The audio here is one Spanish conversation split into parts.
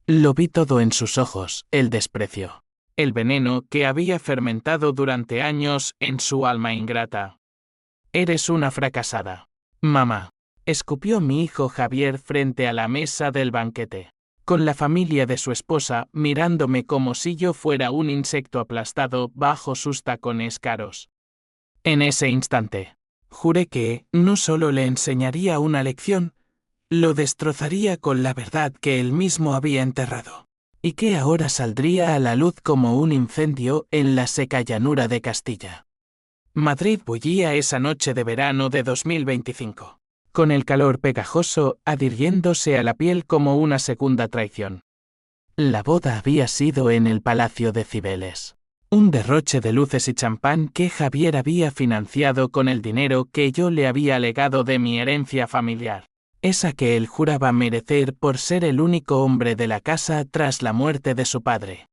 Lo vi todo en sus ojos, el desprecio. El veneno que había fermentado durante años en su alma ingrata. Eres una fracasada. Mamá. Escupió mi hijo Javier frente a la mesa del banquete, con la familia de su esposa mirándome como si yo fuera un insecto aplastado bajo sus tacones caros. En ese instante, juré que no solo le enseñaría una lección, lo destrozaría con la verdad que él mismo había enterrado, y que ahora saldría a la luz como un incendio en la seca llanura de Castilla. Madrid bullía esa noche de verano de 2025, con el calor pegajoso adhiriéndose a la piel como una segunda traición. La boda había sido en el Palacio de Cibeles. Un derroche de luces y champán que Javier había financiado con el dinero que yo le había legado de mi herencia familiar. Esa que él juraba merecer por ser el único hombre de la casa tras la muerte de su padre.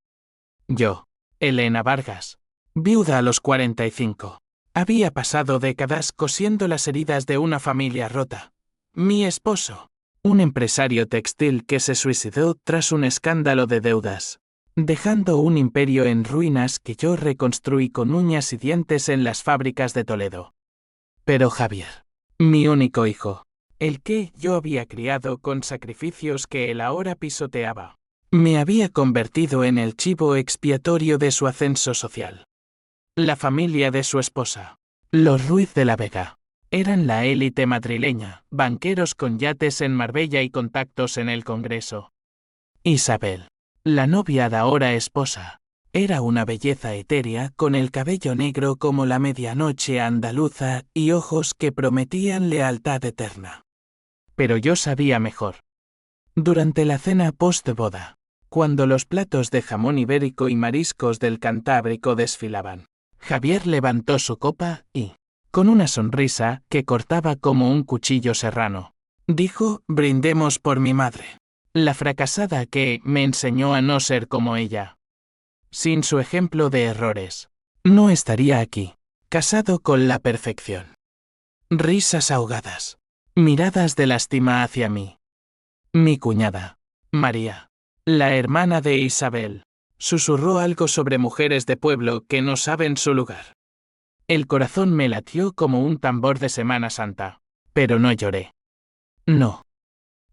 Yo, Elena Vargas, viuda a los 45. Había pasado décadas cosiendo las heridas de una familia rota. Mi esposo, un empresario textil que se suicidó tras un escándalo de deudas, dejando un imperio en ruinas que yo reconstruí con uñas y dientes en las fábricas de Toledo. Pero Javier, mi único hijo, el que yo había criado con sacrificios que él ahora pisoteaba, me había convertido en el chivo expiatorio de su ascenso social. La familia de su esposa, los Ruiz de la Vega, eran la élite madrileña, banqueros con yates en Marbella y contactos en el Congreso. Isabel, la novia de ahora esposa, era una belleza etérea con el cabello negro como la medianoche andaluza y ojos que prometían lealtad eterna. Pero yo sabía mejor. Durante la cena post-boda, cuando los platos de jamón ibérico y mariscos del Cantábrico desfilaban, Javier levantó su copa y, con una sonrisa que cortaba como un cuchillo serrano, dijo: «Brindemos por mi madre, la fracasada que me enseñó a no ser como ella. Sin su ejemplo de errores, no estaría aquí, casado con la perfección». Risas ahogadas, miradas de lástima hacia mí. Mi cuñada, María, la hermana de Isabel, susurró algo sobre mujeres de pueblo que no saben su lugar. El corazón me latió como un tambor de Semana Santa, pero no lloré. No.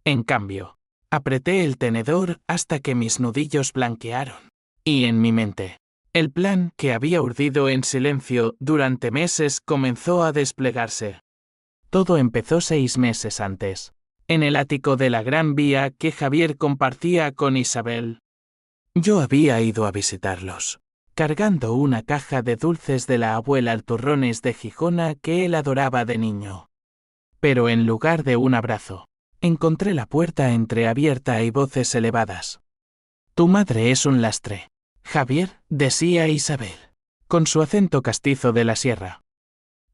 En cambio, apreté el tenedor hasta que mis nudillos blanquearon. Y en mi mente, el plan que había urdido en silencio durante meses comenzó a desplegarse. Todo empezó 6 meses antes, en el ático de la Gran Vía que Javier compartía con Isabel. Yo había ido a visitarlos, cargando una caja de dulces de la abuela Alturrones de Gijona que él adoraba de niño. Pero en lugar de un abrazo, encontré la puerta entreabierta y voces elevadas. «Tu madre es un lastre, Javier», decía Isabel, con su acento castizo de la sierra.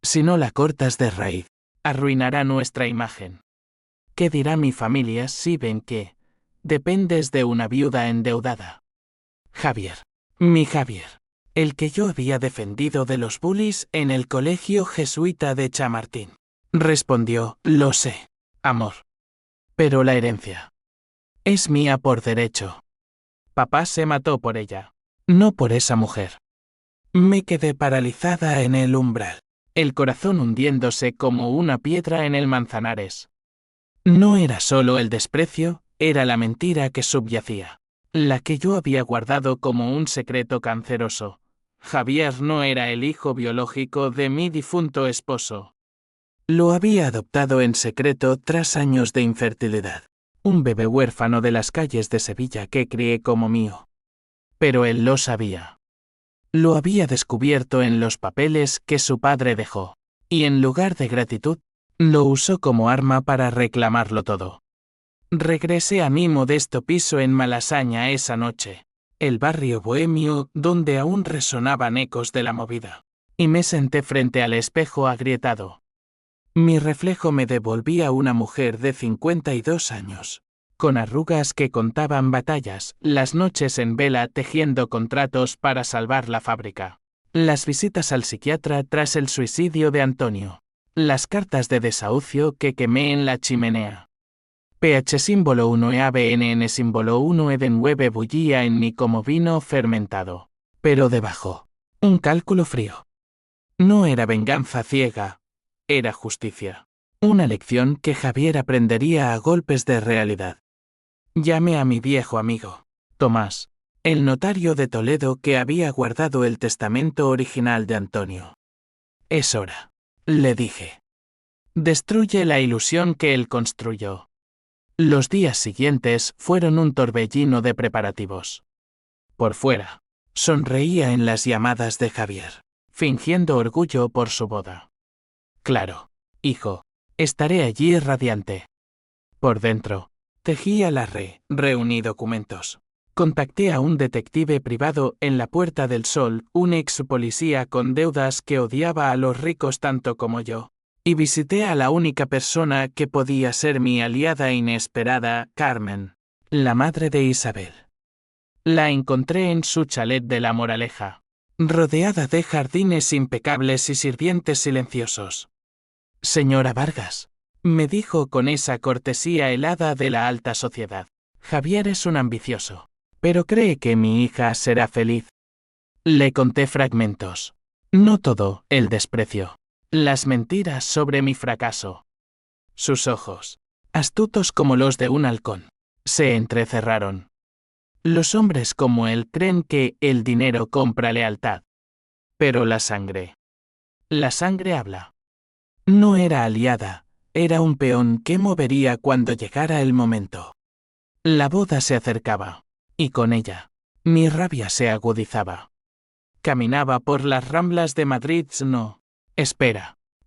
«Si no la cortas de raíz, arruinará nuestra imagen. ¿Qué dirá mi familia si ven que dependes de una viuda endeudada?» Javier, mi Javier, el que yo había defendido de los bullies en el colegio jesuita de Chamartín, respondió: «Lo sé, amor. Pero la herencia es mía por derecho. Papá se mató por ella, no por esa mujer». Me quedé paralizada en el umbral, el corazón hundiéndose como una piedra en el Manzanares. No era solo el desprecio, era la mentira que subyacía, la que yo había guardado como un secreto canceroso. Javier no era el hijo biológico de mi difunto esposo. Lo había adoptado en secreto tras años de infertilidad, un bebé huérfano de las calles de Sevilla que crié como mío. Pero él lo sabía. Lo había descubierto en los papeles que su padre dejó, y en lugar de gratitud, lo usó como arma para reclamarlo todo. Regresé a mi modesto piso en Malasaña esa noche, el barrio bohemio donde aún resonaban ecos de la movida, y me senté frente al espejo agrietado. Mi reflejo me devolvía una mujer de 52 años, con arrugas que contaban batallas, las noches en vela tejiendo contratos para salvar la fábrica, las visitas al psiquiatra tras el suicidio de Antonio, las cartas de desahucio que quemé en la chimenea. PH símbolo 1 EABNN símbolo 1 Eden Web bullía en mí como vino fermentado. Pero debajo, un cálculo frío. No era venganza ciega, era justicia. Una lección que Javier aprendería a golpes de realidad. Llamé a mi viejo amigo, Tomás, el notario de Toledo que había guardado el testamento original de Antonio. Es hora, le dije. Destruye la ilusión que él construyó. Los días siguientes fueron un torbellino de preparativos. Por fuera, sonreía en las llamadas de Javier, fingiendo orgullo por su boda. Claro, hijo, estaré allí radiante. Por dentro, tejía la reuní documentos. Contacté a un detective privado en la Puerta del Sol, un ex policía con deudas que odiaba a los ricos tanto como yo. Y visité a la única persona que podía ser mi aliada inesperada, Carmen, la madre de Isabel. La encontré en su chalet de La Moraleja, rodeada de jardines impecables y sirvientes silenciosos. Señora Vargas, me dijo con esa cortesía helada de la alta sociedad. Javier es un ambicioso, pero cree que mi hija será feliz. Le conté fragmentos. No todo, el desprecio. Las mentiras sobre mi fracaso. Sus ojos, astutos como los de un halcón, se entrecerraron. Los hombres como él creen que el dinero compra lealtad. Pero la sangre habla. No era aliada, era un peón que movería cuando llegara el momento. La boda se acercaba, y con ella, mi rabia se agudizaba. Caminaba por las ramblas de Madrid,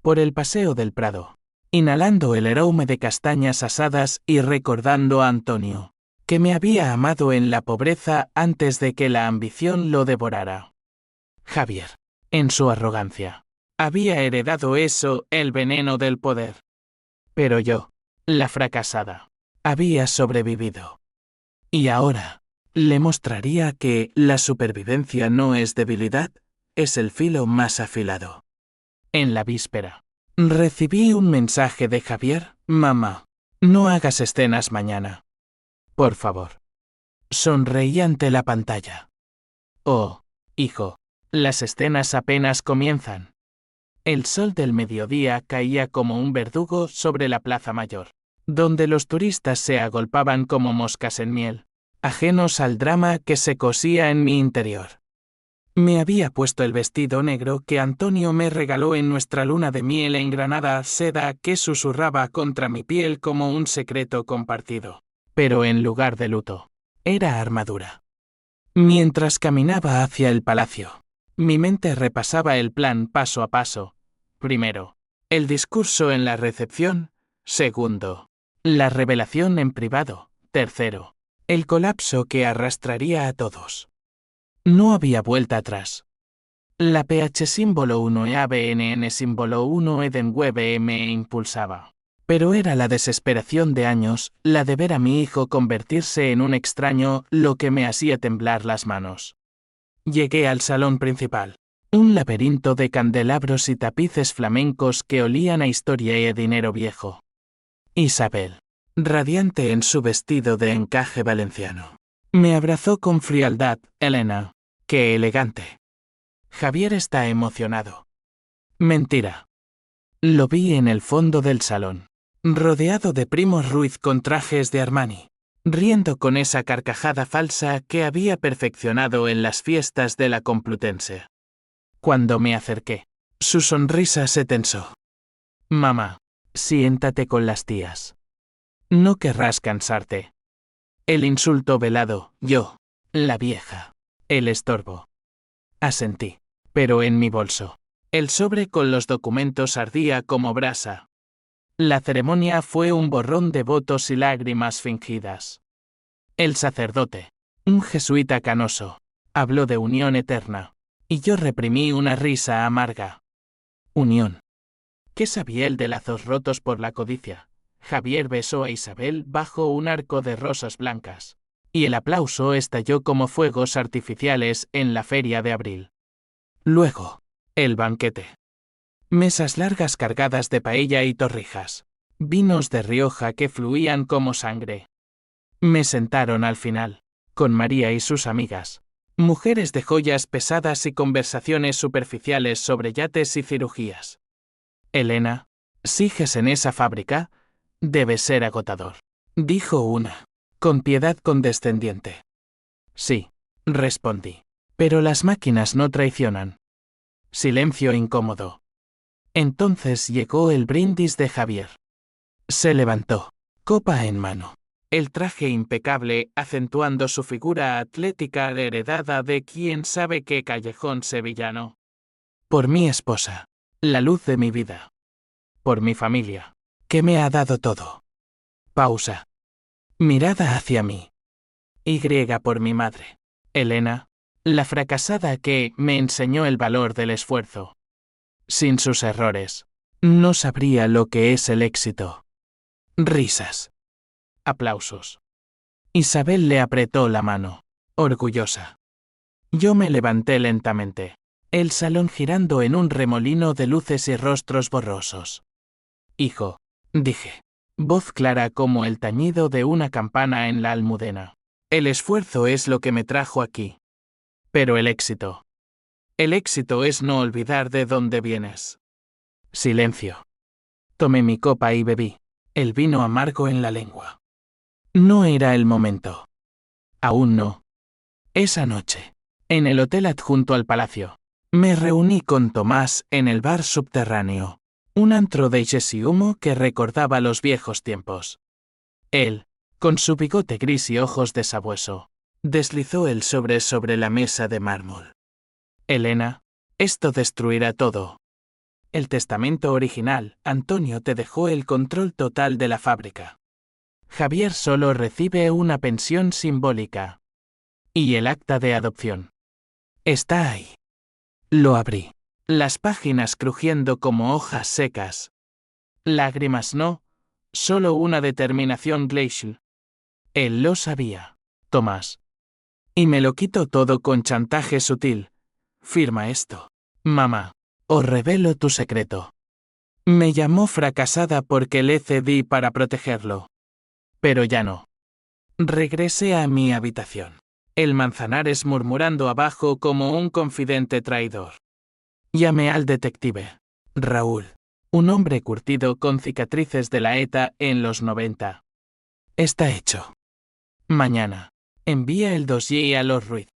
por el paseo del Prado, inhalando el aroma de castañas asadas y recordando a Antonio, que me había amado en la pobreza antes de que la ambición lo devorara. Javier, en su arrogancia, había heredado eso, el veneno del poder. Pero yo, la fracasada, había sobrevivido. Y ahora, le mostraría que la supervivencia no es debilidad, es el filo más afilado. En la víspera, recibí un mensaje de Javier: mamá, no hagas escenas mañana. Por favor. Sonreí ante la pantalla. Oh, hijo, las escenas apenas comienzan. El sol del mediodía caía como un verdugo sobre la Plaza Mayor, donde los turistas se agolpaban como moscas en miel, ajenos al drama que se cosía en mi interior. Me había puesto el vestido negro que Antonio me regaló en nuestra luna de miel en Granada, seda que susurraba contra mi piel como un secreto compartido. Pero en lugar de luto, era armadura. Mientras caminaba hacia el palacio, mi mente repasaba el plan paso a paso. Primero, el discurso en la recepción. Segundo, la revelación en privado. Tercero, el colapso que arrastraría a todos. No había vuelta atrás. La PH símbolo 1 e ABNN símbolo 1 Eden Web me impulsaba. Pero era la desesperación de años, la de ver a mi hijo convertirse en un extraño, lo que me hacía temblar las manos. Llegué al salón principal. Un laberinto de candelabros y tapices flamencos que olían a historia y a dinero viejo. Isabel, radiante en su vestido de encaje valenciano, me abrazó con frialdad. Elena, qué elegante. Javier está emocionado. Mentira. Lo vi en el fondo del salón, rodeado de primos Ruiz con trajes de Armani, riendo con esa carcajada falsa que había perfeccionado en las fiestas de la Complutense. Cuando me acerqué, su sonrisa se tensó. Mamá, siéntate con las tías. No querrás cansarte. El insulto velado, yo, la vieja, el estorbo. Asentí, pero en mi bolso, el sobre con los documentos ardía como brasa. La ceremonia fue un borrón de votos y lágrimas fingidas. El sacerdote, un jesuita canoso, habló de unión eterna, y yo reprimí una risa amarga. Unión. ¿Qué sabía él de lazos rotos por la codicia? Javier besó a Isabel bajo un arco de rosas blancas, y el aplauso estalló como fuegos artificiales en la feria de abril. Luego, el banquete. Mesas largas cargadas de paella y torrijas, vinos de Rioja que fluían como sangre. Me sentaron al final, con María y sus amigas, mujeres de joyas pesadas y conversaciones superficiales sobre yates y cirugías. Elena, ¿sigues en esa fábrica? Debe ser agotador, dijo una, con piedad condescendiente. Sí, respondí. Pero las máquinas no traicionan. Silencio incómodo. Entonces llegó el brindis de Javier. Se levantó, copa en mano. El traje impecable acentuando su figura atlética heredada de quién sabe qué callejón sevillano. Por mi esposa, la luz de mi vida. Por mi familia, que me ha dado todo. Pausa. Mirada hacia mí. Y por mi madre. Elena, la fracasada que me enseñó el valor del esfuerzo. Sin sus errores, no sabría lo que es el éxito. Risas. Aplausos. Isabel le apretó la mano, orgullosa. Yo me levanté lentamente, el salón girando en un remolino de luces y rostros borrosos. Hijo, dije, voz clara como el tañido de una campana en la almudena. El esfuerzo es lo que me trajo aquí. Pero el éxito es no olvidar de dónde vienes. Silencio. Tomé mi copa y bebí, el vino amargo en la lengua. No era el momento. Aún no. Esa noche, en el hotel adjunto al palacio, me reuní con Tomás en el bar subterráneo, un antro de jazz y humo que recordaba los viejos tiempos. Él, con su bigote gris y ojos de sabueso, deslizó el sobre la mesa de mármol. Elena, esto destruirá todo. El testamento original, Antonio te dejó el control total de la fábrica. Javier solo recibe una pensión simbólica. Y el acta de adopción. Está ahí. Lo abrí. Las páginas crujiendo como hojas secas. Lágrimas no, solo una determinación glacial. Él lo sabía, Tomás. Y me lo quitó todo con chantaje sutil. Firma esto. Mamá, os revelo tu secreto. Me llamó fracasada porque le cedí para protegerlo. Pero ya no. Regresé a mi habitación. El Manzanares murmurando abajo como un confidente traidor. Llamé al detective. Raúl. Un hombre curtido con cicatrices de la ETA en los 90. Está hecho. Mañana. Envía el dossier a Lord Ruiz.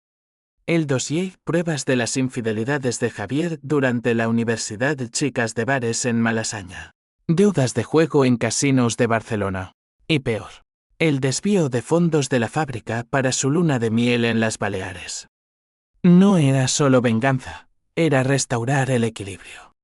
El dossier, pruebas de las infidelidades de Javier durante la Universidad Chicas de Bares en Malasaña. Deudas de juego en casinos de Barcelona. Y peor. El desvío de fondos de la fábrica para su luna de miel en las Baleares. No era solo venganza, era restaurar el equilibrio.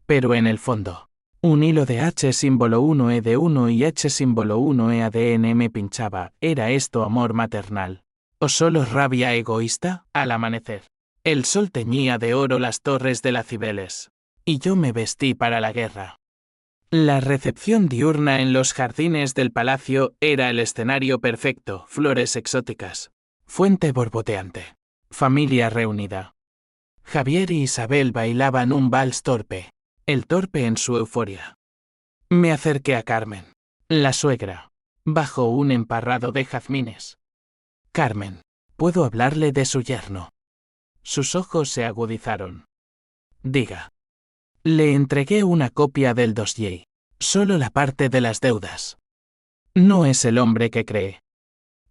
Pero en el fondo, un hilo de H símbolo 1E de 1 y H símbolo 1E ADN me pinchaba. ¿Era esto amor maternal? ¿O solo rabia egoísta? Al amanecer, el sol teñía de oro las torres de las Cibeles. Y yo me vestí para la guerra. La recepción diurna en los jardines del palacio era el escenario perfecto, flores exóticas, fuente borboteante, familia reunida. Javier y Isabel bailaban un vals torpe, el torpe en su euforia. Me acerqué a Carmen, la suegra, bajo un emparrado de jazmines. Carmen, ¿puedo hablarle de su yerno? Sus ojos se agudizaron. Diga. Le entregué una copia del dossier, solo la parte de las deudas. No es el hombre que cree.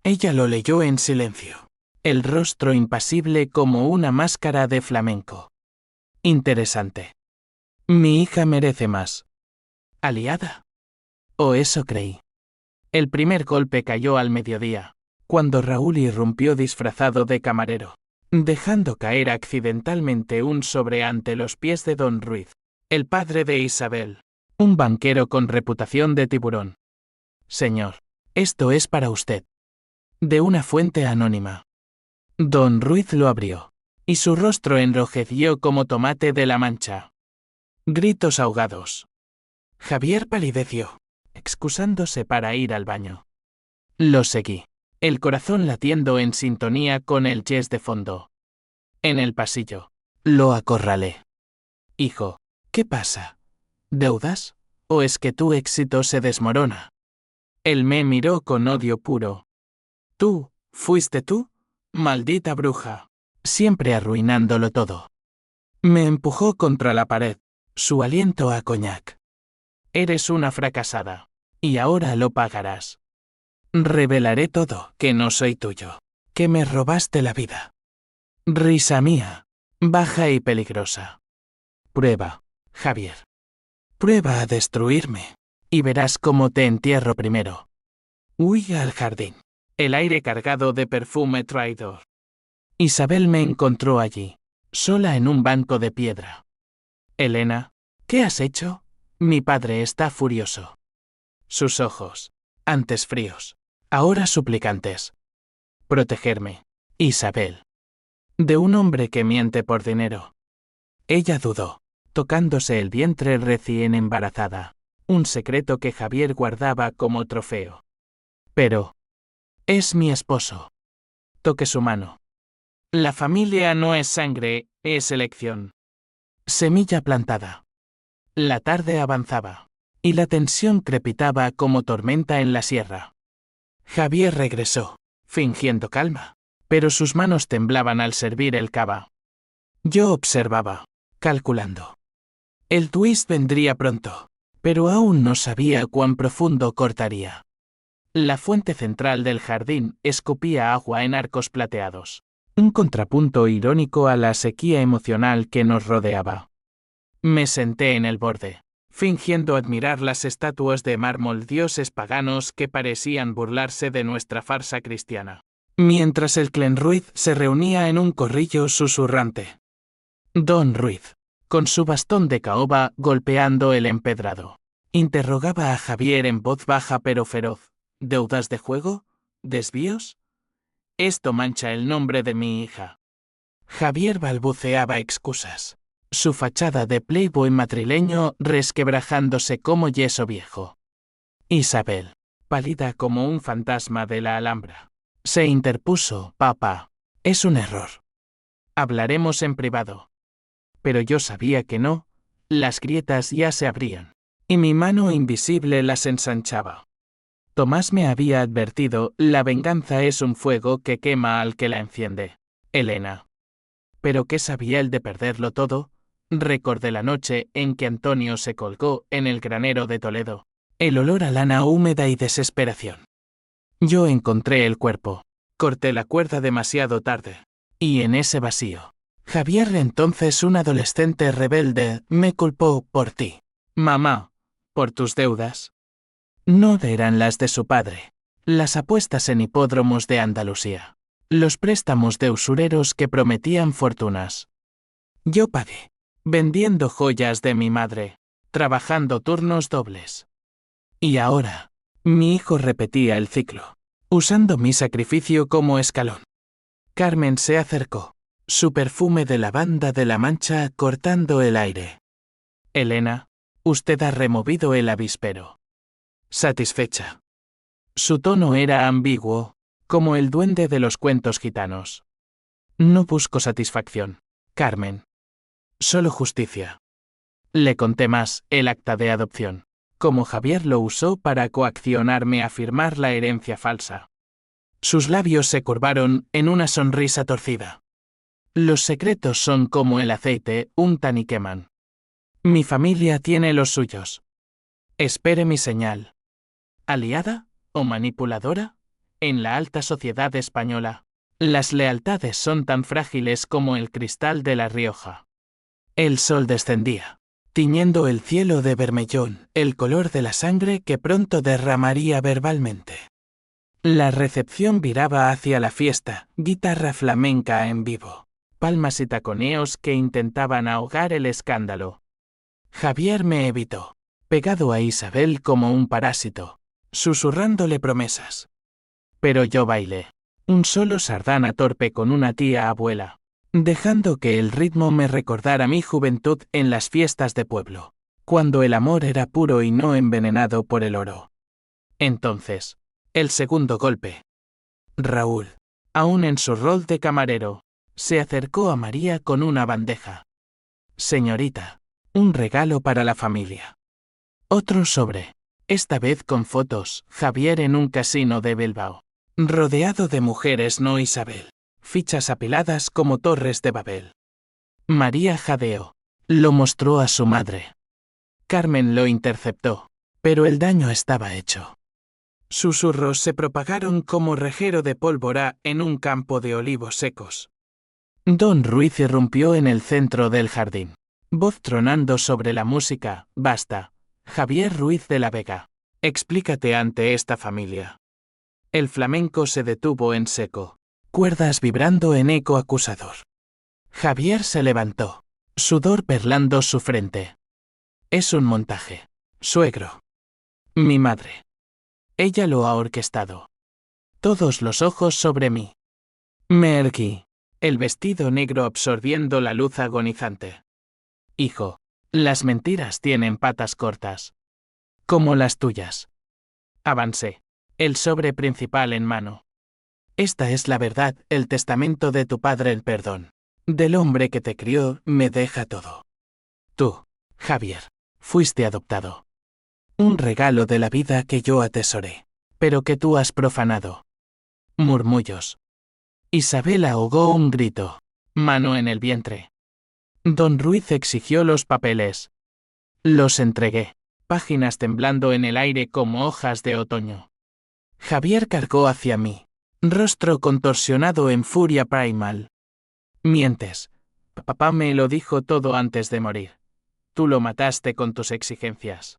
Ella lo leyó en silencio, el rostro impasible como una máscara de flamenco. Interesante. Mi hija merece más. ¿Aliada? O eso creí. El primer golpe cayó al mediodía, cuando Raúl irrumpió disfrazado de camarero, dejando caer accidentalmente un sobre ante los pies de don Ruiz, el padre de Isabel, un banquero con reputación de tiburón. Señor, esto es para usted. De una fuente anónima. Don Ruiz lo abrió, y su rostro enrojeció como tomate de la Mancha. Gritos ahogados. Javier palideció, excusándose para ir al baño. Lo seguí, el corazón latiendo en sintonía con el jazz de fondo. En el pasillo, lo acorralé. Hijo, ¿qué pasa? ¿Deudas? ¿O es que tu éxito se desmorona? Él me miró con odio puro. ¿Tú? ¿Fuiste tú? Maldita bruja. Siempre arruinándolo todo. Me empujó contra la pared, su aliento a coñac. Eres una fracasada. Y ahora lo pagarás. Revelaré todo, que no soy tuyo. Que me robaste la vida. Risa mía. Baja y peligrosa. Prueba, Javier. Prueba a destruirme. Y verás cómo te entierro primero. Huí al jardín. El aire cargado de perfume traidor. Isabel me encontró allí, sola en un banco de piedra. Elena, ¿qué has hecho? Mi padre está furioso. Sus ojos, antes fríos, ahora suplicantes. Protegerme, Isabel. De un hombre que miente por dinero. Ella dudó, tocándose el vientre recién embarazada, un secreto que Javier guardaba como trofeo. Pero, es mi esposo. Toque su mano. La familia no es sangre, es elección. Semilla plantada. La tarde avanzaba, y la tensión crepitaba como tormenta en la sierra. Javier regresó, fingiendo calma, pero sus manos temblaban al servir el cava. Yo observaba, calculando. El twist vendría pronto, pero aún no sabía cuán profundo cortaría. La fuente central del jardín escupía agua en arcos plateados, un contrapunto irónico a la sequía emocional que nos rodeaba. Me senté en el borde, fingiendo admirar las estatuas de mármol dioses paganos que parecían burlarse de nuestra farsa cristiana, mientras el clan Ruiz se reunía en un corrillo susurrante. Don Ruiz, con su bastón de caoba golpeando el empedrado, interrogaba a Javier en voz baja pero feroz. ¿Deudas de juego? ¿Desvíos? Esto mancha el nombre de mi hija. Javier balbuceaba excusas, su fachada de playboy madrileño resquebrajándose como yeso viejo. Isabel, pálida como un fantasma de la Alhambra, se interpuso. Papá, es un error. Hablaremos en privado. Pero yo sabía que no, las grietas ya se abrían, y mi mano invisible las ensanchaba. Tomás me había advertido, la venganza es un fuego que quema al que la enciende. Elena. ¿Pero qué sabía él de perderlo todo? Recordé la noche en que Antonio se colgó en el granero de Toledo. El olor a lana húmeda y desesperación. Yo encontré el cuerpo. Corté la cuerda demasiado tarde. Y en ese vacío, Javier, entonces un adolescente rebelde, me culpó por ti. Mamá, por tus deudas. No eran las de su padre. Las apuestas en hipódromos de Andalucía. Los préstamos de usureros que prometían fortunas. Yo pagué, vendiendo joyas de mi madre, trabajando turnos dobles. Y ahora, mi hijo repetía el ciclo, usando mi sacrificio como escalón. Carmen se acercó, su perfume de lavanda de la Mancha cortando el aire. Elena, usted ha removido el avispero. Satisfecha. Su tono era ambiguo, como el duende de los cuentos gitanos. No busco satisfacción, Carmen. Solo justicia. Le conté más, el acta de adopción, como Javier lo usó para coaccionarme a firmar la herencia falsa. Sus labios se curvaron en una sonrisa torcida. Los secretos son como el aceite, untan y queman. Mi familia tiene los suyos. Espere mi señal. ¿Aliada o manipuladora? En la alta sociedad española, las lealtades son tan frágiles como el cristal de La Rioja. El sol descendía, tiñendo el cielo de bermellón, el color de la sangre que pronto derramaría verbalmente. La recepción viraba hacia la fiesta, guitarra flamenca en vivo, palmas y taconeos que intentaban ahogar el escándalo. Javier me evitó, pegado a Isabel como un parásito, susurrándole promesas. Pero yo bailé, un solo sardana torpe con una tía abuela, dejando que el ritmo me recordara mi juventud en las fiestas de pueblo, cuando el amor era puro y no envenenado por el oro. Entonces, el segundo golpe. Raúl, aún en su rol de camarero, se acercó a María con una bandeja. Señorita, un regalo para la familia. Otro sobre. Esta vez con fotos, Javier en un casino de Bilbao. Rodeado de mujeres, no Isabel. Fichas apiladas como torres de Babel. María jadeó. Lo mostró a su madre. Carmen lo interceptó. Pero el daño estaba hecho. Susurros se propagaron como rejero de pólvora en un campo de olivos secos. Don Ruiz irrumpió en el centro del jardín. Voz tronando sobre la música. Basta. Javier Ruiz de la Vega. Explícate ante esta familia. El flamenco se detuvo en seco. Cuerdas vibrando en eco acusador. Javier se levantó. Sudor perlando su frente. Es un montaje. Suegro. Mi madre. Ella lo ha orquestado. Todos los ojos sobre mí. Me erguí. El vestido negro absorbiendo la luz agonizante. Hijo, las mentiras tienen patas cortas. Como las tuyas. Avancé. El sobre principal en mano. Esta es la verdad, el testamento de tu padre, el perdón. Del hombre que te crió, me deja todo. Tú, Javier, fuiste adoptado. Un regalo de la vida que yo atesoré, pero que tú has profanado. Murmullos. Isabel ahogó un grito. Mano en el vientre. Don Ruiz exigió los papeles. Los entregué, páginas temblando en el aire como hojas de otoño. Javier cargó hacia mí, rostro contorsionado en furia primal. Mientes. Papá me lo dijo todo antes de morir. Tú lo mataste con tus exigencias.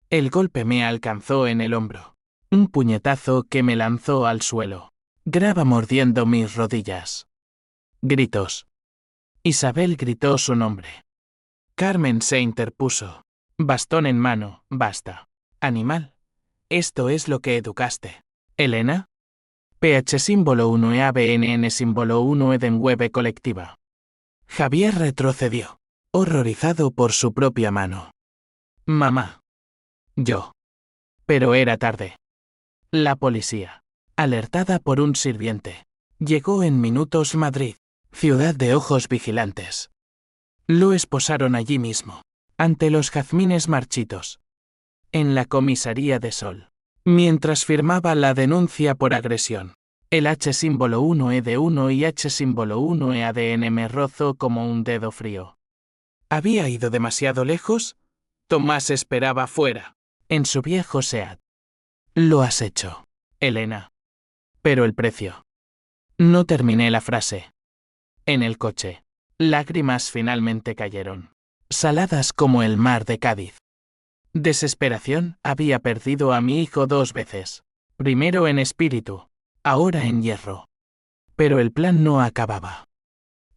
El golpe me alcanzó en el hombro. Un puñetazo que me lanzó al suelo. Grava mordiendo mis rodillas. Gritos. Isabel gritó su nombre. Carmen se interpuso. Bastón en mano, basta. Animal. Esto es lo que educaste. ¿Elena? PH símbolo 1 ABNN símbolo 1 Edenweb colectiva. Javier retrocedió, horrorizado por su propia mano. Mamá. Yo. Pero era tarde. La policía, alertada por un sirviente, llegó en minutos Madrid, ciudad de ojos vigilantes. Lo esposaron allí mismo, ante los jazmines marchitos. En la comisaría de Sol. Mientras firmaba la denuncia por agresión. El H símbolo 1 ED1 y H símbolo 1 EADN me rozó como un dedo frío. ¿Había ido demasiado lejos? Tomás esperaba fuera, en su viejo SEAT. Lo has hecho, Elena. Pero el precio. No terminé la frase. En el coche, lágrimas finalmente cayeron, saladas como el mar de Cádiz. Desesperación, había perdido a mi hijo 2 veces. Primero en espíritu, ahora en hierro. Pero el plan no acababa.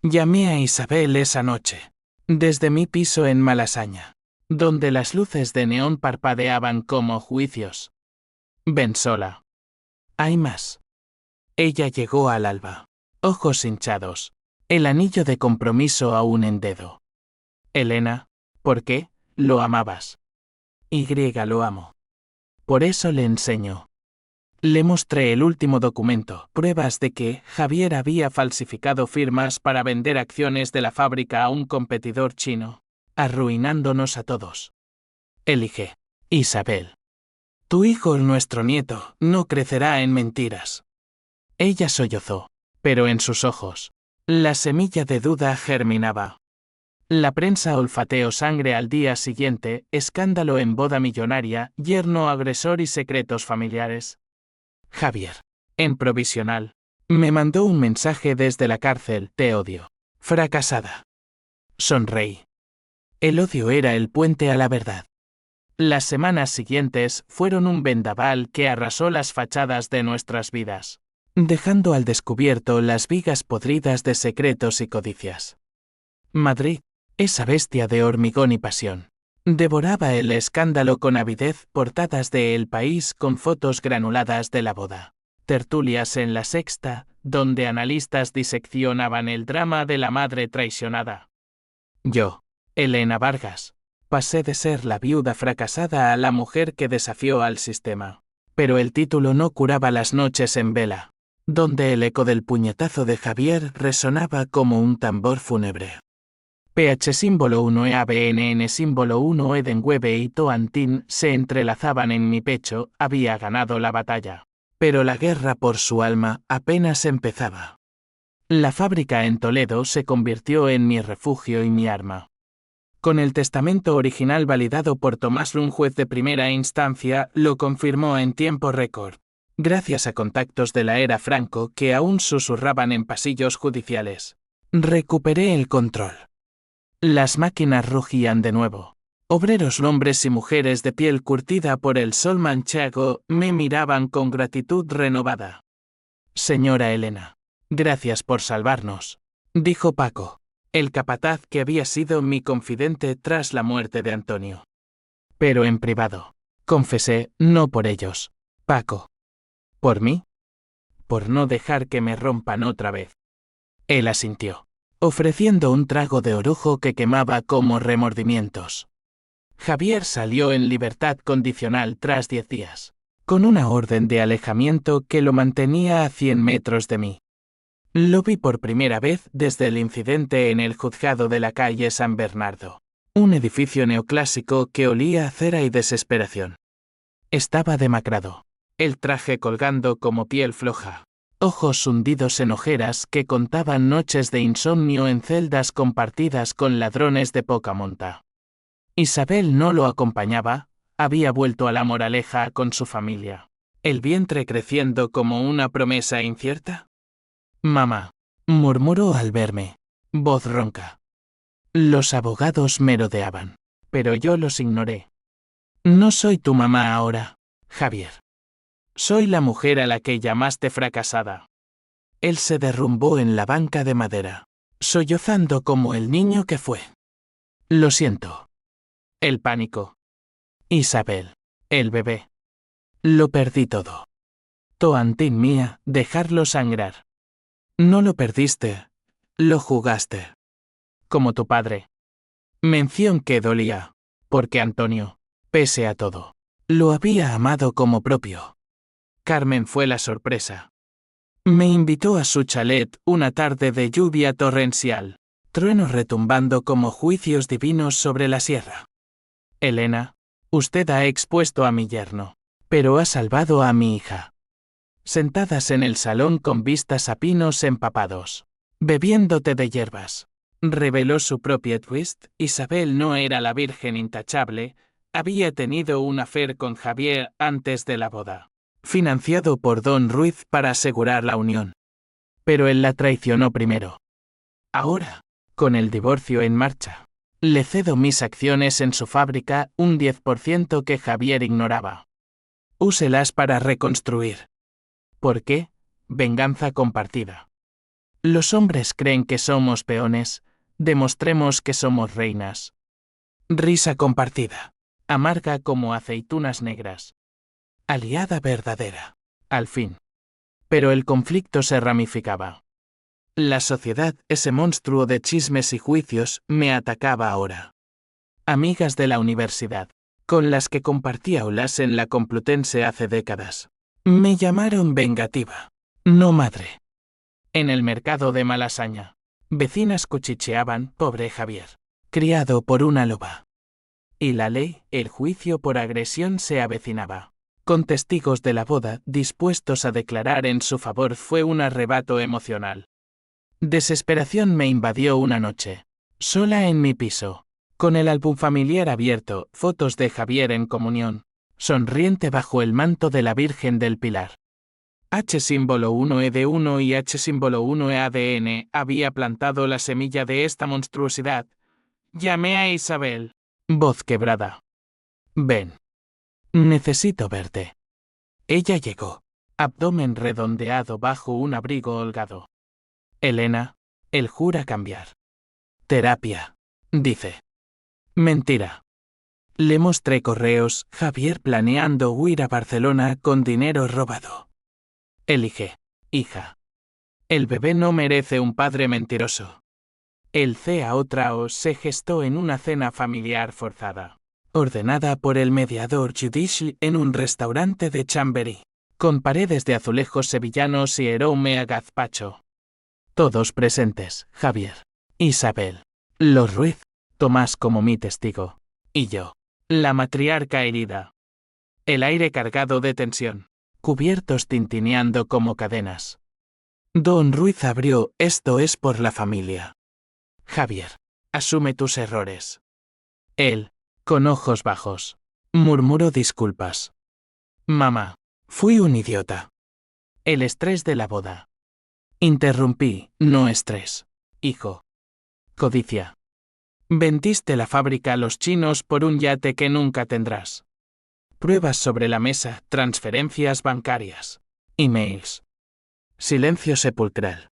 Llamé a Isabel esa noche, desde mi piso en Malasaña, donde las luces de neón parpadeaban como juicios. Ven sola. Hay más. Ella llegó al alba, ojos hinchados, el anillo de compromiso aún en dedo. Elena, ¿por qué? Lo amabas. Lo amo. Por eso le enseño. Le mostré el último documento, pruebas de que Javier había falsificado firmas para vender acciones de la fábrica a un competidor chino, arruinándonos a todos. Elige, Isabel. Tu hijo, nuestro nieto, no crecerá en mentiras. Ella sollozó, pero en sus ojos, la semilla de duda germinaba. La prensa olfateó sangre al día siguiente, escándalo en boda millonaria, yerno agresor y secretos familiares. Javier, en provisional, me mandó un mensaje desde la cárcel, te odio. Fracasada. Sonreí. El odio era el puente a la verdad. Las semanas siguientes fueron un vendaval que arrasó las fachadas de nuestras vidas, dejando al descubierto las vigas podridas de secretos y codicias. Madrid, esa bestia de hormigón y pasión, devoraba el escándalo con avidez, portadas de El País con fotos granuladas de la boda, tertulias en La Sexta, donde analistas diseccionaban el drama de la madre traicionada. Yo, Elena Vargas, pasé de ser la viuda fracasada a la mujer que desafió al sistema. Pero el título no curaba las noches en vela, donde el eco del puñetazo de Javier resonaba como un tambor fúnebre. PH símbolo 1 EABNN símbolo 1 Edenwebe y Toantin se entrelazaban en mi pecho, había ganado la batalla. Pero la guerra por su alma apenas empezaba. La fábrica en Toledo se convirtió en mi refugio y mi arma. Con el testamento original validado por Tomás Lund, juez de primera instancia, lo confirmó en tiempo récord. Gracias a contactos de la era Franco que aún susurraban en pasillos judiciales. Recuperé el control. Las máquinas rugían de nuevo. Obreros, hombres y mujeres de piel curtida por el sol manchego me miraban con gratitud renovada. Señora Elena, gracias por salvarnos, dijo Paco, el capataz que había sido mi confidente tras la muerte de Antonio. Pero en privado, confesé, no por ellos, Paco. ¿Por mí? Por no dejar que me rompan otra vez. Él asintió, ofreciendo un trago de orujo que quemaba como remordimientos. Javier salió en libertad condicional tras 10 días, con una orden de alejamiento que lo mantenía a 100 metros de mí. Lo vi por primera vez desde el incidente en el juzgado de la calle San Bernardo, un edificio neoclásico que olía a cera y desesperación. Estaba demacrado, el traje colgando como piel floja. Ojos hundidos en ojeras que contaban noches de insomnio en celdas compartidas con ladrones de poca monta. Isabel no lo acompañaba, había vuelto a la Moraleja con su familia. ¿El vientre creciendo como una promesa incierta? Mamá, murmuró al verme, voz ronca. Los abogados merodeaban, pero yo los ignoré. No soy tu mamá ahora, Javier. Soy la mujer a la que llamaste fracasada. Él se derrumbó en la banca de madera, sollozando como el niño que fue. Lo siento. El pánico. Isabel, el bebé. Lo perdí todo. Toantín mía, dejarlo sangrar. No lo perdiste, lo jugaste. Como tu padre. Mención que dolía, porque Antonio, pese a todo, lo había amado como propio. Carmen fue la sorpresa. Me invitó a su chalet una tarde de lluvia torrencial, truenos retumbando como juicios divinos sobre la sierra. Elena, usted ha expuesto a mi yerno, pero ha salvado a mi hija. Sentadas en el salón con vistas a pinos empapados, bebiendo té de hierbas, reveló su propia twist. Isabel no era la virgen intachable, había tenido un affair con Javier antes de la boda, financiado por Don Ruiz para asegurar la unión. Pero él la traicionó primero. Ahora, con el divorcio en marcha, le cedo mis acciones en su fábrica, un 10% que Javier ignoraba. Úselas para reconstruir. ¿Por qué? Venganza compartida. Los hombres creen que somos peones, demostremos que somos reinas. Risa compartida. Amarga como aceitunas negras. Aliada verdadera. Al fin. Pero el conflicto se ramificaba. La sociedad, ese monstruo de chismes y juicios, me atacaba ahora. Amigas de la universidad, con las que compartí aulas en la Complutense hace décadas, me llamaron vengativa, no madre. En el mercado de Malasaña, vecinas cuchicheaban, pobre Javier, criado por una loba. Y la ley, el juicio por agresión se avecinaba. Con testigos de la boda dispuestos a declarar en su favor fue un arrebato emocional. Desesperación me invadió una noche, sola en mi piso, con el álbum familiar abierto, fotos de Javier en comunión, sonriente bajo el manto de la Virgen del Pilar. H símbolo 1 ED1 y H símbolo 1 EADN había plantado la semilla de esta monstruosidad. Llamé a Isabel. Voz quebrada. Ven. Necesito verte. Ella llegó, abdomen redondeado bajo un abrigo holgado. Elena, él jura cambiar. Terapia, dice. Mentira. Le mostré correos, Javier planeando huir a Barcelona con dinero robado. Elige, hija. El bebé no merece un padre mentiroso. El CAO se gestó en una cena familiar forzada, ordenada por el mediador judicial en un restaurante de Chamberí, con paredes de azulejos sevillanos y aroma a gazpacho. Todos presentes, Javier, Isabel, Los Ruiz, Tomás como mi testigo. Y yo. La matriarca herida. El aire cargado de tensión. Cubiertos tintineando como cadenas. Don Ruiz abrió, esto es por la familia. Javier. Asume tus errores. Él, con ojos bajos, murmuró disculpas. Mamá. Fui un idiota. El estrés de la boda. Interrumpí, no estrés. Hijo. Codicia. Vendiste la fábrica a los chinos por un yate que nunca tendrás. Pruebas sobre la mesa, transferencias bancarias. Emails. Silencio sepulcral.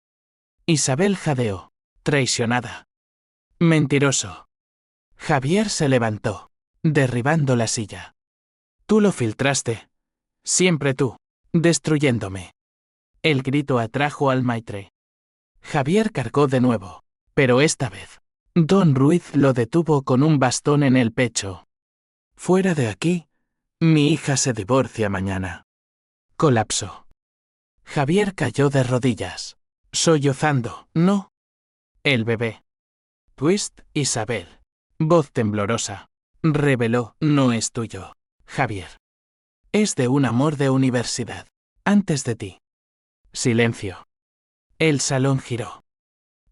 Isabel jadeó, traicionada. Mentiroso. Javier se levantó, derribando la silla. Tú lo filtraste. Siempre tú, destruyéndome. El grito atrajo al maitre. Javier cargó de nuevo, pero esta vez, Don Ruiz lo detuvo con un bastón en el pecho. Fuera de aquí, mi hija se divorcia mañana. Colapsó. Javier cayó de rodillas, sollozando, no. El bebé. Twist, Isabel. Voz temblorosa. Reveló, no es tuyo, Javier. Es de un amor de universidad. Antes de ti. Silencio. El salón giró.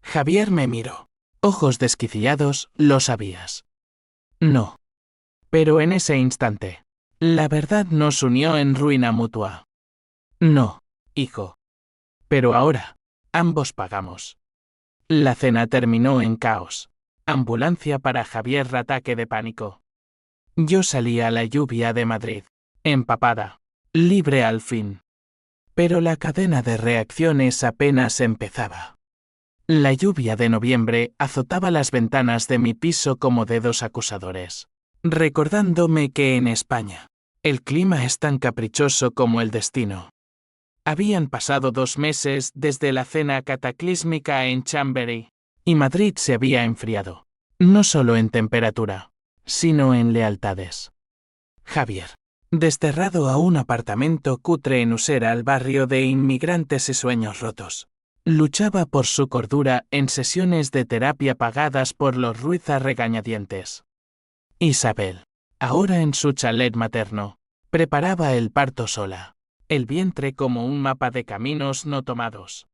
Javier me miró. Ojos desquiciados, lo sabías. No. Pero en ese instante, la verdad nos unió en ruina mutua. No, hijo. Pero ahora, ambos pagamos. La cena terminó en caos. Ambulancia para Javier, ataque de pánico. Yo salí a la lluvia de Madrid, empapada, libre al fin. Pero la cadena de reacciones apenas empezaba. La lluvia de noviembre azotaba las ventanas de mi piso como dedos acusadores, recordándome que en España, el clima es tan caprichoso como el destino. Habían pasado 2 meses desde la cena cataclísmica en Chambery, y Madrid se había enfriado, no solo en temperatura, sino en lealtades. Javier, desterrado a un apartamento cutre en Usera, al barrio de inmigrantes y sueños rotos, luchaba por su cordura en sesiones de terapia pagadas por los Ruiz a regañadientes. Isabel, ahora en su chalet materno, preparaba el parto sola, el vientre como un mapa de caminos no tomados.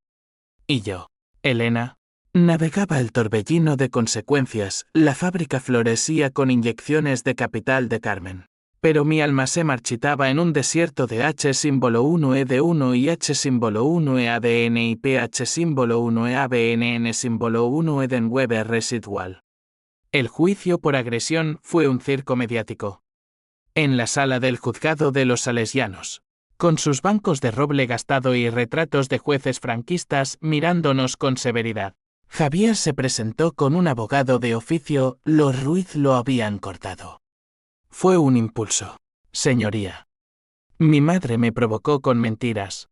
Y yo, Elena, navegaba el torbellino de consecuencias, la fábrica florecía con inyecciones de capital de Carmen. Pero mi alma se marchitaba en un desierto de H símbolo 1E de 1 y H símbolo 1E ADN y pH símbolo 1E ABNN símbolo 1 Edenweber residual. El juicio por agresión fue un circo mediático. En la sala del juzgado de los Salesianos, con sus bancos de roble gastado y retratos de jueces franquistas mirándonos con severidad, Javier se presentó con un abogado de oficio, los Ruiz lo habían cortado. Fue un impulso, señoría. Mi madre me provocó con mentiras.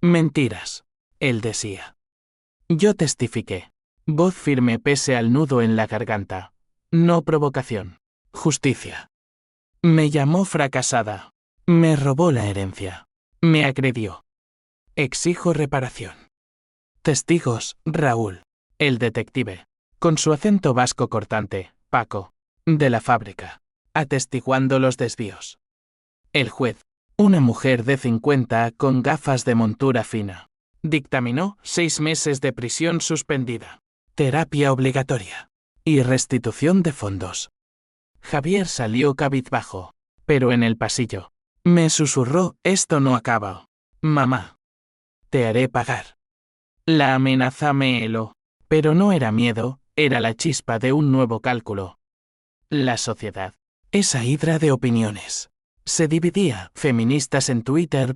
Mentiras, él decía. Yo testifiqué. Voz firme pese al nudo en la garganta. No provocación. Justicia. Me llamó fracasada. Me robó la herencia. Me agredió. Exijo reparación. Testigos, Raúl, el detective, con su acento vasco cortante, Paco, de la fábrica, atestiguando los desvíos. El juez, una mujer de 50 con gafas de montura fina, dictaminó 6 meses de prisión suspendida, terapia obligatoria y restitución de fondos. Javier salió cabizbajo, pero en el pasillo me susurró, esto no acaba. Mamá, te haré pagar. La amenaza me heló, pero no era miedo, era la chispa de un nuevo cálculo. La sociedad, esa hidra de opiniones, se dividía. Feministas en Twitter,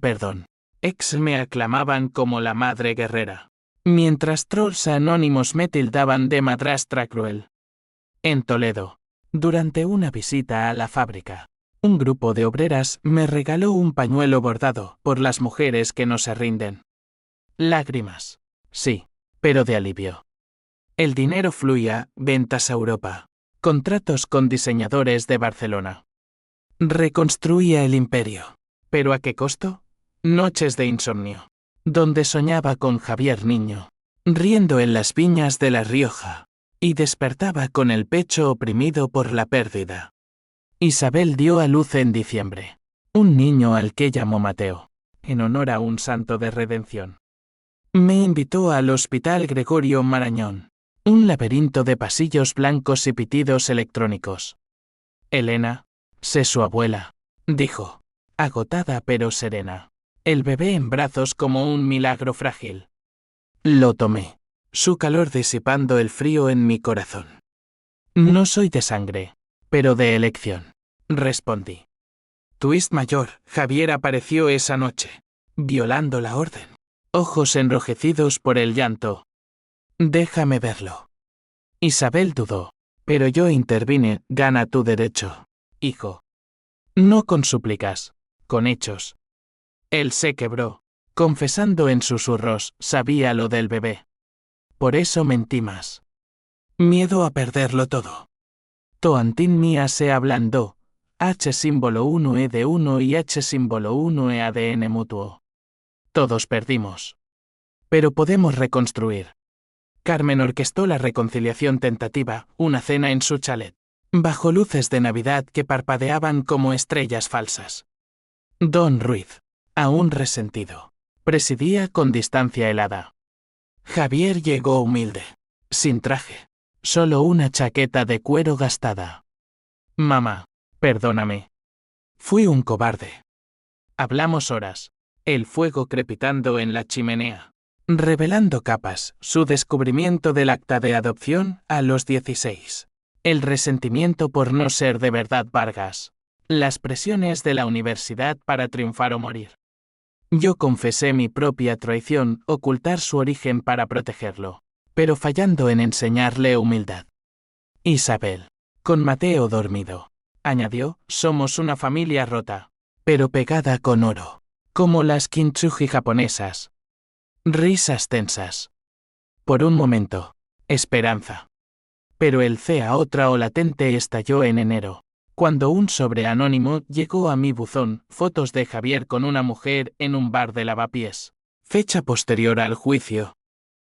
ex me aclamaban como la madre guerrera, mientras trolls anónimos me tildaban de madrastra cruel. En Toledo, durante una visita a la fábrica, un grupo de obreras me regaló un pañuelo bordado por las mujeres que no se rinden. Lágrimas, sí, pero de alivio. El dinero fluía, ventas a Europa, contratos con diseñadores de Barcelona. Reconstruía el imperio. ¿Pero a qué costo? Noches de insomnio, donde soñaba con Javier niño, riendo en las viñas de La Rioja, y despertaba con el pecho oprimido por la pérdida. Isabel dio a luz en diciembre. Un niño al que llamó Mateo, en honor a un santo de redención. Me invitó al Hospital Gregorio Marañón. Un laberinto de pasillos blancos y pitidos electrónicos. Elena, sé su abuela, dijo, agotada pero serena. El bebé en brazos como un milagro frágil. Lo tomé, su calor disipando el frío en mi corazón. No soy de sangre, pero de elección, respondí. Twist mayor, Javier apareció esa noche, violando la orden. Ojos enrojecidos por el llanto. Déjame verlo. Isabel dudó, pero yo intervine. Gana tu derecho, hijo. No con súplicas, con hechos. Él se quebró, confesando en susurros, sabía lo del bebé. Por eso mentí más. Miedo a perderlo todo. Toantín mía se ablandó, H símbolo 1E de 1 y H símbolo 1E ADN mutuo. Todos perdimos. Pero podemos reconstruir. Carmen orquestó la reconciliación tentativa, una cena en su chalet, bajo luces de Navidad que parpadeaban como estrellas falsas. Don Ruiz, aún resentido, presidía con distancia helada. Javier llegó humilde, sin traje, solo una chaqueta de cuero gastada. Mamá, perdóname. Fui un cobarde. Hablamos horas, el fuego crepitando en la chimenea. Revelando capas, su descubrimiento del acta de adopción a los 16. El resentimiento por no ser de verdad Vargas. Las presiones de la universidad para triunfar o morir. Yo confesé mi propia traición, ocultar su origen para protegerlo, pero fallando en enseñarle humildad. Isabel, con Mateo dormido, añadió, somos una familia rota, pero pegada con oro, como las kintsugi japonesas. Risas tensas. Por un momento, esperanza. Pero el CA otra o latente estalló en enero, cuando un sobre anónimo llegó a mi buzón, fotos de Javier con una mujer en un bar de lavapiés. Fecha posterior al juicio.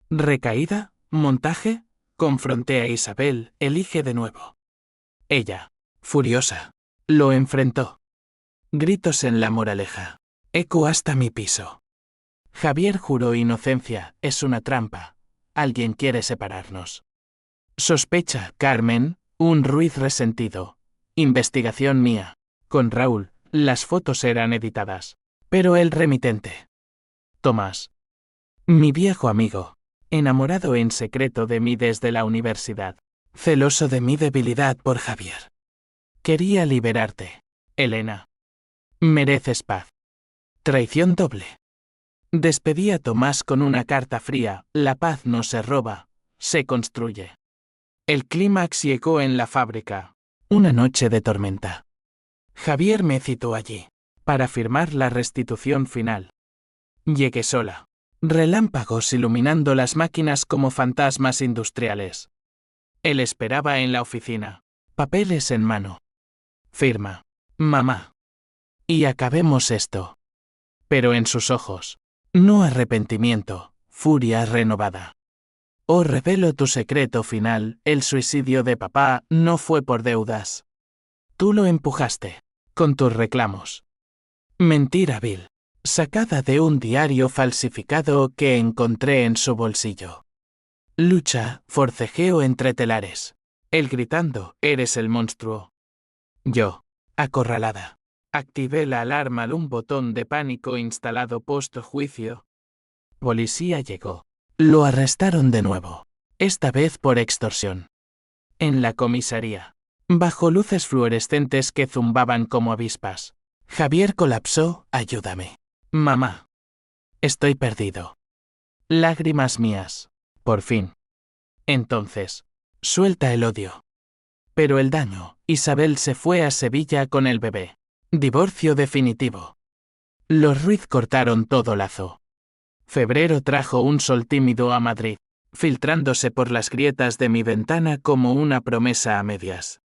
Recaída, montaje, confronté a Isabel, elige de nuevo. Ella, furiosa, lo enfrentó. Gritos en la moraleja. Eco hasta mi piso. Javier juró inocencia, es una trampa. Alguien quiere separarnos. Sospecha, Carmen, un Ruiz resentido. Investigación mía. Con Raúl, las fotos eran editadas. Pero el remitente. Tomás. Mi viejo amigo. Enamorado en secreto de mí desde la universidad. Celoso de mi debilidad por Javier. Quería liberarte, Elena. Mereces paz. Traición doble. Despedí a Tomás con una carta fría, la paz no se roba, se construye. El clímax llegó en la fábrica. Una noche de tormenta. Javier me citó allí, para firmar la restitución final. Llegué sola. Relámpagos iluminando las máquinas como fantasmas industriales. Él esperaba en la oficina. Papeles en mano. Firma. Mamá. Y acabemos esto. Pero en sus ojos. No arrepentimiento, furia renovada. Oh, revelo tu secreto final, el suicidio de papá no fue por deudas. Tú lo empujaste, con tus reclamos. Mentira vil, sacada de un diario falsificado que encontré en su bolsillo. Lucha, forcejeo entre telares. Él gritando, eres el monstruo. Yo, acorralada. Activé la alarma de un botón de pánico instalado post-juicio. Policía llegó. Lo arrestaron de nuevo. Esta vez por extorsión. En la comisaría. Bajo luces fluorescentes que zumbaban como avispas. Javier colapsó, ayúdame. Mamá. Estoy perdido. Lágrimas mías. Por fin. Entonces. Suelta el odio. Pero el daño. Isabel se fue a Sevilla con el bebé. Divorcio definitivo. Los Ruiz cortaron todo lazo. Febrero trajo un sol tímido a Madrid, filtrándose por las grietas de mi ventana como una promesa a medias.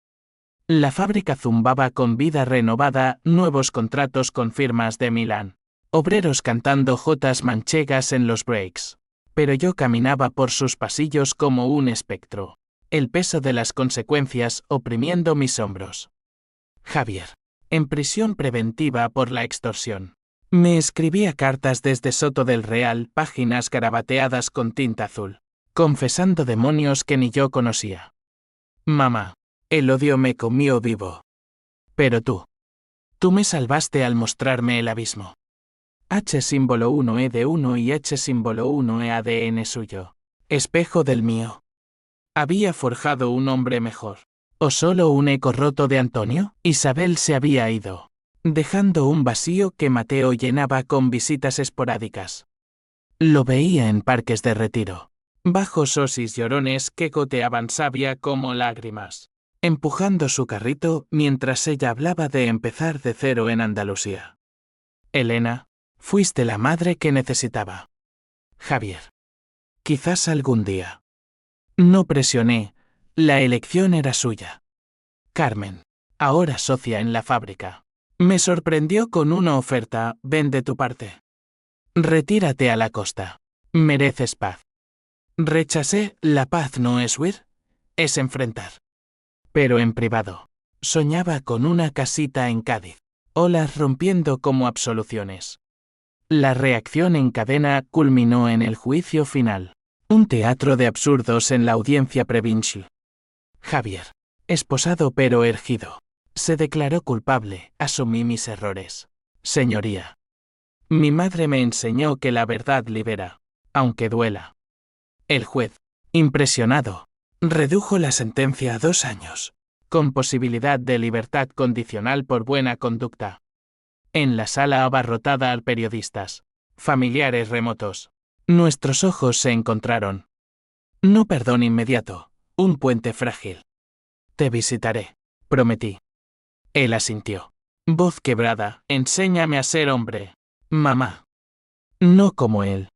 La fábrica zumbaba con vida renovada, nuevos contratos con firmas de Milán. Obreros cantando jotas manchegas en los breaks. Pero yo caminaba por sus pasillos como un espectro. el peso de las consecuencias oprimiendo mis hombros. Javier. En prisión preventiva por la extorsión. Me escribía cartas desde Soto del Real, páginas garabateadas con tinta azul, confesando demonios que ni yo conocía. Mamá. El odio me comió vivo. Pero tú me salvaste al mostrarme el abismo. H símbolo 1E de 1 y H símbolo 1E ADN suyo. Espejo del mío. ¿Había forjado un hombre mejor? ¿O solo un eco roto de Antonio? Isabel se había ido, dejando un vacío que Mateo llenaba con visitas esporádicas. Lo veía en parques de retiro, bajo sosis llorones que goteaban savia como lágrimas, empujando su carrito mientras ella hablaba de empezar de cero en Andalucía. Elena, fuiste la madre que necesitaba. Javier. Quizás algún día. No presioné, la elección era suya. Carmen, ahora socia en la fábrica. Me sorprendió con una oferta, vende tu parte. Retírate a la costa. Mereces paz. Rechacé, la paz no es huir, es enfrentar. Pero en privado. Soñaba con una casita en Cádiz, olas rompiendo como absoluciones. La reacción en cadena culminó en el juicio final. Un teatro de absurdos en la audiencia provincial. Javier, esposado pero ergido, se declaró culpable, asumí mis errores. Señoría. Mi madre me enseñó que la verdad libera, aunque duela. El juez, impresionado, redujo la sentencia a 2 años, con posibilidad de libertad condicional por buena conducta. En la sala abarrotada a periodistas, familiares remotos, nuestros ojos se encontraron. No perdón inmediato, un puente frágil. Te visitaré, prometí. Él asintió. Voz quebrada, enséñame a ser hombre. Mamá. No como él.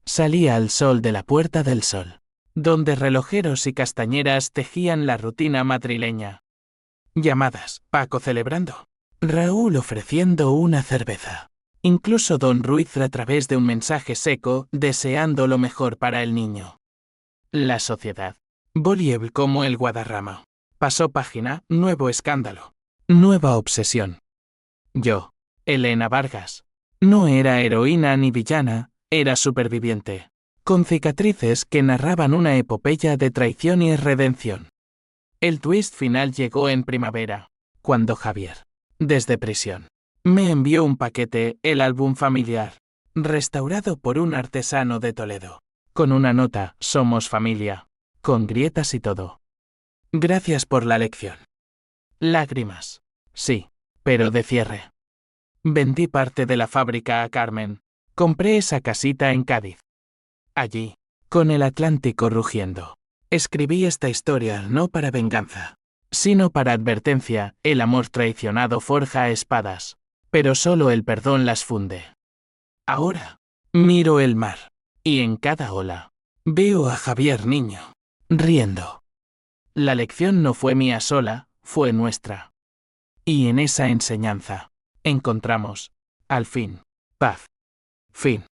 Salía al sol de la Puerta del Sol, donde relojeros y castañeras tejían la rutina madrileña. Llamadas, Paco celebrando. Raúl ofreciendo una cerveza. Incluso don Ruiz a través de un mensaje seco, deseando lo mejor para el niño. La sociedad. Boliev como el Guadarrama. Pasó página, nuevo escándalo. Nueva obsesión. Yo, Elena Vargas. No era heroína ni villana, era superviviente. Con cicatrices que narraban una epopeya de traición y redención. El twist final llegó en primavera, cuando Javier, desde prisión, me envió un paquete, el álbum familiar, restaurado por un artesano de Toledo, con una nota, somos familia, con grietas y todo. Gracias por la lección. Lágrimas. Sí, pero de cierre. Vendí parte de la fábrica a Carmen. Compré esa casita en Cádiz. Allí, con el Atlántico rugiendo, escribí esta historia no para venganza, sino para advertencia. El amor traicionado forja espadas, pero solo el perdón las funde. Ahora, miro el mar, y en cada ola, veo a Javier niño, riendo. La lección no fue mía sola, fue nuestra. Y en esa enseñanza, encontramos, al fin, paz. Fin.